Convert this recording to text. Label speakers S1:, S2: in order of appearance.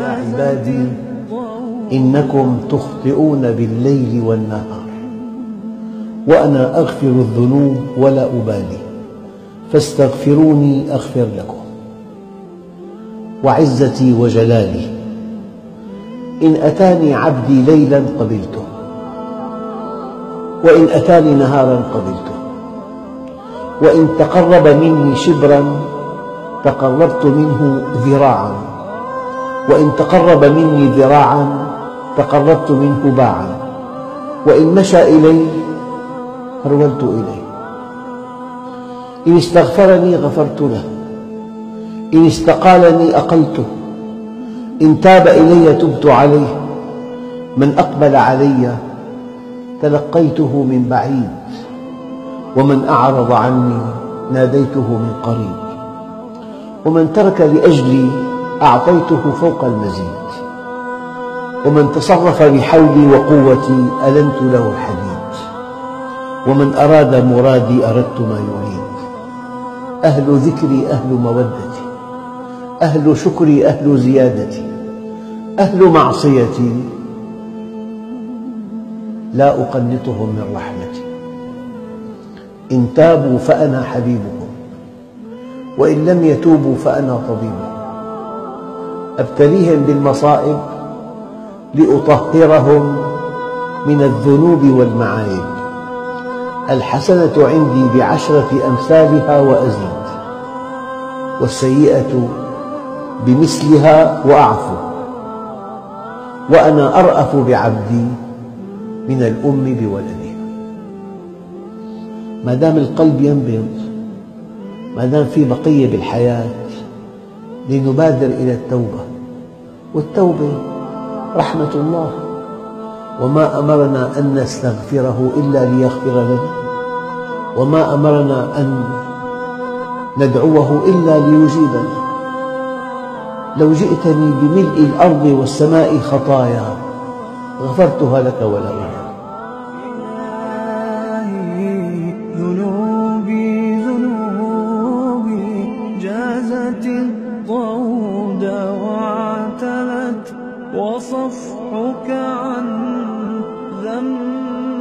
S1: يا عبادي إنكم تخطئون بالليل والنهار وأنا أغفر الذنوب ولا أبالي فاستغفروني أغفر لكم. وعزتي وجلالي إن أتاني عبدي ليلا قبلته وإن أتاني نهارا قبلته، وإن تقرب مني شبرا تقربت منه ذراعا، وإن تقرب مني ذراعا تقربت منه باعا، وإن مشى إلي هرولت إليه. إن استغفرني غفرت له، إن استقالني أقلته، إن تاب إلي تبت عليه، من أقبل علي تلقيته من بعيد، ومن أعرض عني ناديته من قريب، ومن ترك لأجلي أعطيته فوق المزيد، ومن تصرف بحولي وقوتي ألنت له الحديد، ومن أراد مرادي أردت ما يريد. أهل ذكري أهل مودتي، أهل شكري أهل زيادتي، أهل معصيتي لا أقنطهم من رحمتي. إن تابوا فأنا حبيبهم، وإن لم يتوبوا فأنا طبيبهم. أبتليهم بالمصائب لأطهرهم من الذنوب والمعايب. الحسنة عندي بعشرة أمثالها وأزيد، والسيئة بمثلها وأعفو، وأنا أرأف بعبدي من الأم بولدها. ما دام القلب ينبض، ما دام في بقية بالحياة، لنبادر إلى التوبة، والتوبة رحمة الله، وما أمرنا أن نستغفره إلا ليغفر لنا، وما أمرنا أن ندعوه إلا ليجيبنا. لو جئتني بملء الأرض والسماء خطايا غفرتها لك ولا أبالي.
S2: ذنوبي ذنوبي جازت الطود واعتلت، وصفحك عن ذنب